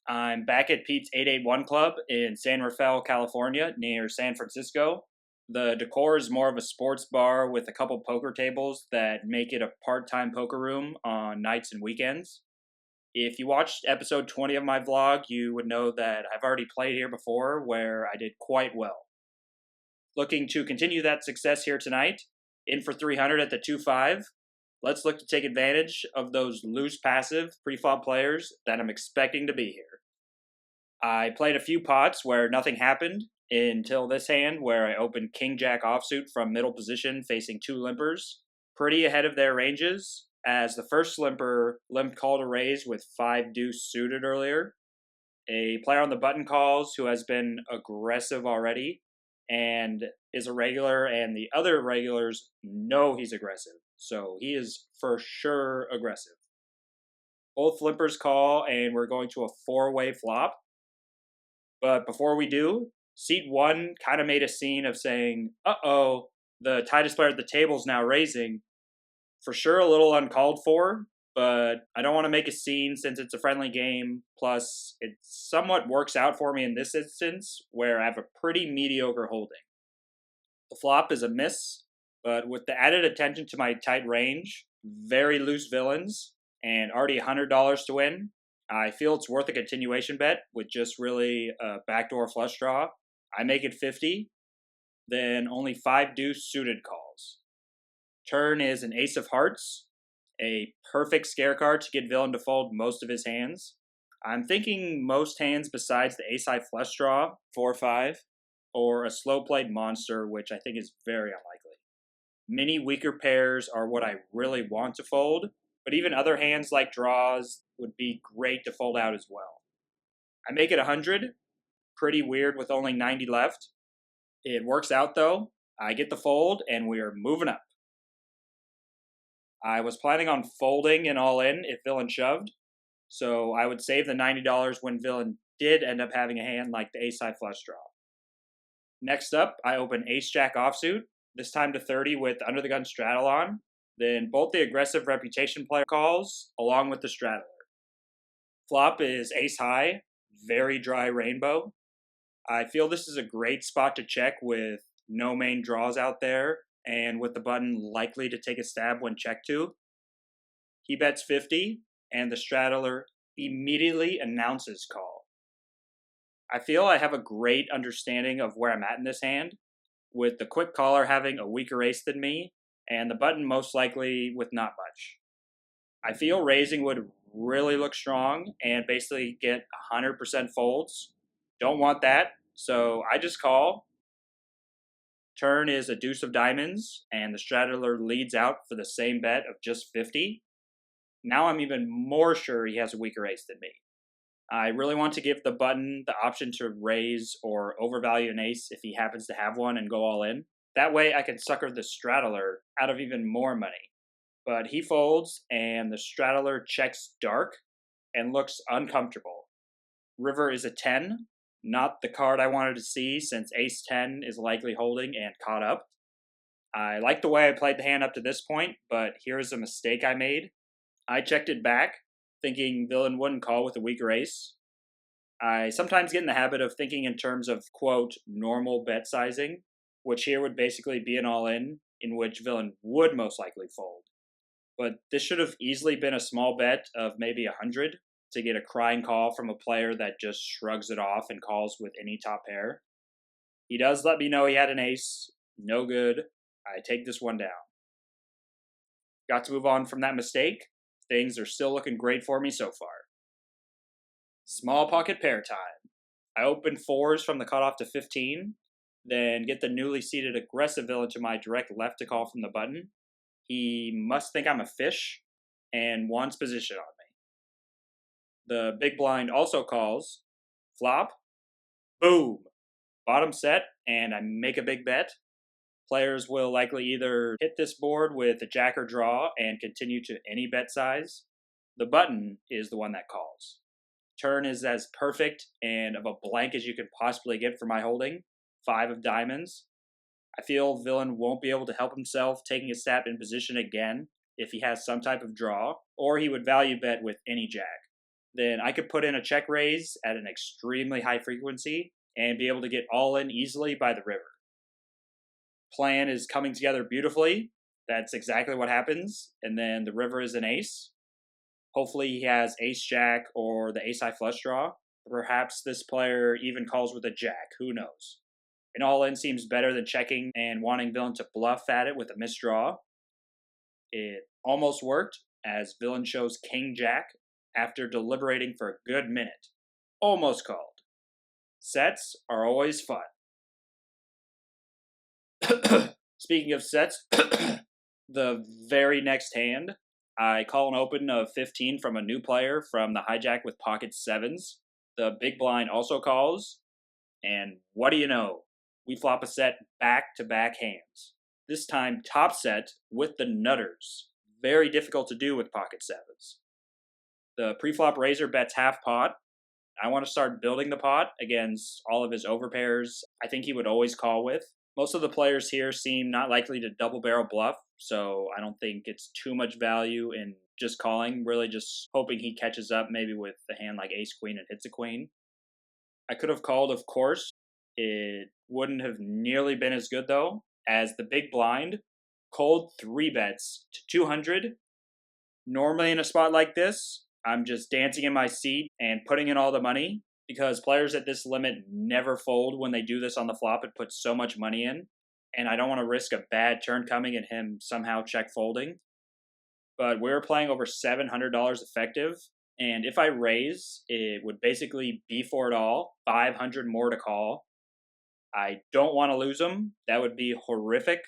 I'm back at Pete's 881 Club in San Rafael, California, near San Francisco. The decor is more of a sports bar with a couple poker tables that make it a part time poker room on nights and weekends. If you watched episode 20 of my vlog, you would know that I've already played here before where I did quite well. Looking to continue that success here tonight, in for 300 at the 2-5. Let's look to take advantage of those loose passive pre-flop players that I'm expecting to be here. I played a few pots where nothing happened until this hand where I opened King-Jack offsuit from middle position facing two limpers, pretty ahead of their ranges, as the first limper limped call to raise with 5-deuce suited earlier. A player on the button calls who has been aggressive already and is a regular, and the other regulars know he's aggressive, so he is for sure aggressive. Both limpers call, and we're going to a four-way flop. But before we do, seat one kind of made a scene of saying, uh-oh, the tightest player at the table is now raising. For sure a little uncalled for, but I don't want to make a scene since it's a friendly game. Plus, it somewhat works out for me in this instance, where I have a pretty mediocre holding. The flop is a miss, but with the added attention to my tight range, very loose villains, and already $100 to win, I feel it's worth a continuation bet with just really a backdoor flush draw. I make it 50, then only 5-deuce suited calls. Turn is an ace of hearts, a perfect scare card to get villain to fold most of his hands. I'm thinking most hands besides the ace-high flush draw, 4-5, or a slow-played monster, which I think is very unlikely. Many weaker pairs are what I really want to fold, but even other hands like draws would be great to fold out as well. I make it 100, pretty weird with only 90 left. It works out though. I get the fold, and we're moving up. I was planning on folding and all in if villain shoved, so I would save the $90 when villain did end up having a hand like the ace-high flush draw. Next up, I open ace-jack offsuit, this time to 30 with under the gun straddle on, then both the aggressive reputation player calls along with the straddler. Flop is ace-high, very dry rainbow. I feel this is a great spot to check with no main draws out there, and with the button likely to take a stab when checked to. He bets 50, and the straddler immediately announces call. I feel I have a great understanding of where I'm at in this hand, with the quick caller having a weaker ace than me, and the button most likely with not much. I feel raising would really look strong and basically get 100% folds. Don't want that, so I just call. Turn is a deuce of diamonds, and the straddler leads out for the same bet of just 50. Now I'm even more sure he has a weaker ace than me. I really want to give the button the option to raise or overvalue an ace if he happens to have one and go all in. That way I can sucker the straddler out of even more money. But he folds, and the straddler checks dark and looks uncomfortable. River is a 10. Not the card I wanted to see since ace-10 is likely holding and caught up. I like the way I played the hand up to this point, but here's a mistake I made. I checked it back, thinking villain wouldn't call with a weaker ace. I sometimes get in the habit of thinking in terms of, quote, normal bet sizing, which here would basically be an all-in, in which villain would most likely fold. But this should have easily been a small bet of maybe 100, to get a crying call from a player that just shrugs it off and calls with any top pair. He does let me know he had an ace. No good. I take this one down. Got to move on from that mistake. Things are still looking great for me so far. Small pocket pair time. I open fours from the cutoff to 15, then get the newly seated aggressive villain to my direct left to call from the button. He must think I'm a fish and wants position on me. The big blind also calls. Flop. Boom. Bottom set, and I make a big bet. Players will likely either hit this board with a jack or draw and continue to any bet size. The button is the one that calls. Turn is as perfect and of a blank as you could possibly get for my holding. 5 of diamonds. I feel villain won't be able to help himself taking a stab in position again if he has some type of draw, or he would value bet with any jack. then I could put in a check raise at an extremely high frequency and be able to get all in easily by the river. Plan is coming together beautifully. That's exactly what happens. And then the river is an ace. Hopefully he has ace jack or the ace high flush draw. Perhaps this player even calls with a jack. Who knows? An all in seems better than checking and wanting villain to bluff at it with a misdraw. It almost worked, as villain shows king jack after deliberating for a good minute. Almost called. Sets are always fun. Speaking of sets, the very next hand, I call an open of 15 from a new player from the hijack with pocket sevens. The big blind also calls, and what do you know? We flop a set back-to-back hands. This time top set with the nutters. Very difficult to do with pocket sevens. The preflop raiser bets half pot. I want to start building the pot against all of his overpairs I think he would always call with. Most of the players here seem not likely to double barrel bluff, so I don't think it's too much value in just calling, really just hoping he catches up maybe with a hand like ace queen and hits a queen. I could have called, of course. It wouldn't have nearly been as good though, as the big blind cold 3 bets to 200. Normally in a spot like this, I'm just dancing in my seat and putting in all the money, because players at this limit never fold when they do this on the flop and put so much money in, and I don't want to risk a bad turn coming and him somehow check folding. But we're playing over $700 effective, and if I raise, it would basically be for it all, 500 more to call. I don't want to lose them. That would be horrific.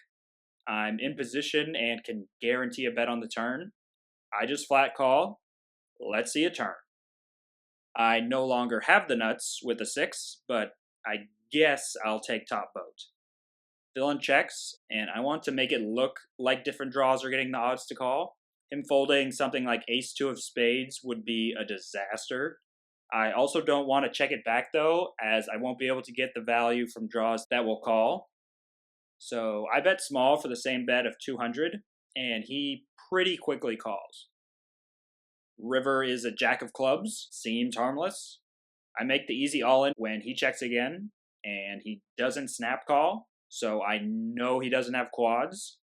I'm in position and can guarantee a bet on the turn. I just flat call. Let's see a turn. I no longer have the nuts with a 6, but I guess I'll take top boat. Villain checks, and I want to make it look like different draws are getting the odds to call. Him folding something like ace-2 of spades would be a disaster. I also don't want to check it back though, as I won't be able to get the value from draws that will call. So I bet small for the same bet of 200, and he pretty quickly calls. River is a jack of clubs, seems harmless. I make the easy all-in when he checks again, and he doesn't snap call, so I know he doesn't have quads.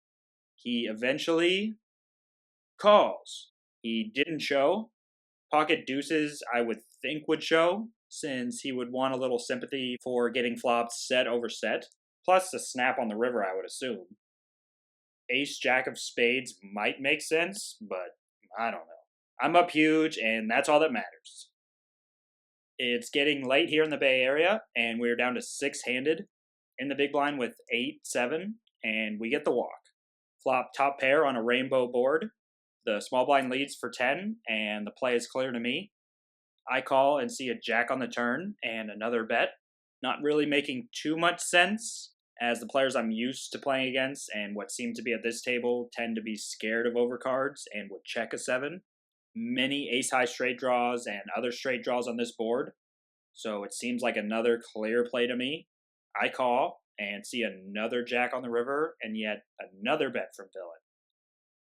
He eventually calls. He didn't show. Pocket deuces I would think would show, since he would want a little sympathy for getting flopped set over set, plus a snap on the river I would assume. Ace jack of spades might make sense, but I don't know. I'm up huge, and that's all that matters. It's getting late here in the Bay Area, and we're down to 6-handed in the big blind with 8-7, and we get the walk. Flop top pair on a rainbow board. The small blind leads for 10, and the play is clear to me. I call and see a jack on the turn, and another bet. Not really making too much sense, as the players I'm used to playing against and what seem to be at this table tend to be scared of overcards and would check a 7. Many ace-high straight draws and other straight draws on this board, so it seems like another clear play to me. I call and see another jack on the river, and yet another bet from villain.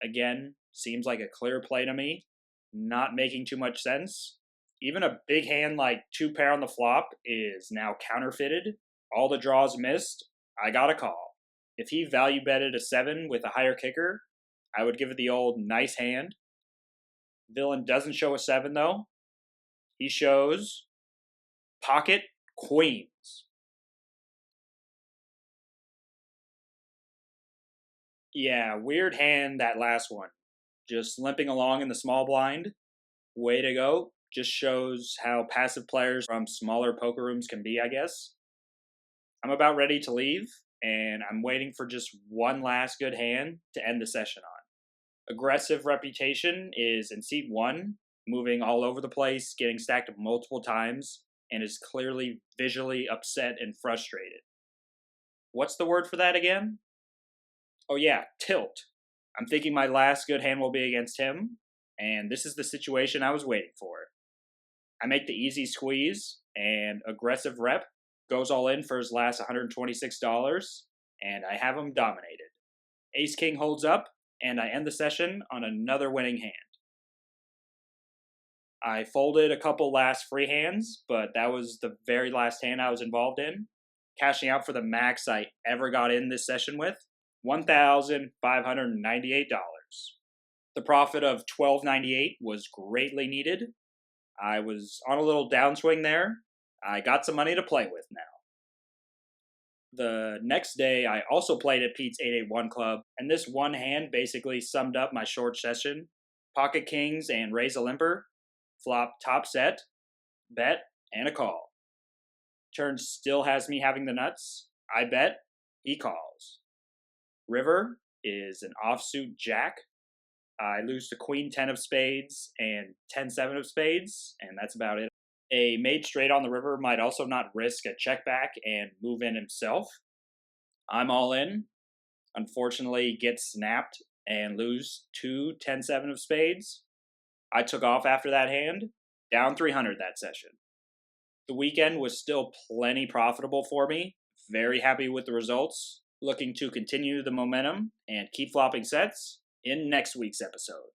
Again, seems like a clear play to me, not making too much sense. Even a big hand like 2 pair on the flop is now counterfeited. All the draws missed. I got a call. If he value betted a 7 with a higher kicker, I would give it the old nice hand. Villain doesn't show a 7 though. He shows pocket queens. Yeah, weird hand that last one. Just limping along in the small blind. Way to go. Just shows how passive players from smaller poker rooms can be, I guess. I'm about ready to leave, and I'm waiting for just one last good hand to end the session on. Aggressive reputation is in seat 1, moving all over the place, getting stacked multiple times, and is clearly visually upset and frustrated. What's the word for that again? Oh yeah, tilt. I'm thinking my last good hand will be against him, and this is the situation I was waiting for. I make the easy squeeze, and aggressive rep goes all in for his last $126, and I have him dominated. Ace-King holds up, and I end the session on another winning hand. I folded a couple last free hands, but that was the very last hand I was involved in, cashing out for the max I ever got in this session with, $1,598. The profit of $1,298 was greatly needed. I was on a little downswing there. I got some money to play with now. The next day, I also played at Pete's 881 Club, and this one hand basically summed up my short session. Pocket kings and raise a limper, flop top set, bet, and a call. Turn still has me having the nuts. I bet, he calls. River is an offsuit jack. I lose to queen 10 of spades and 10-7 of spades, and that's about it. A made straight on the river might also not risk a check back and move in himself. I'm all in. Unfortunately, get snapped and lose to 10-7 of spades. I took off after that hand, down 300 that session. The weekend was still plenty profitable for me. Very happy with the results. Looking to continue the momentum and keep flopping sets in next week's episode.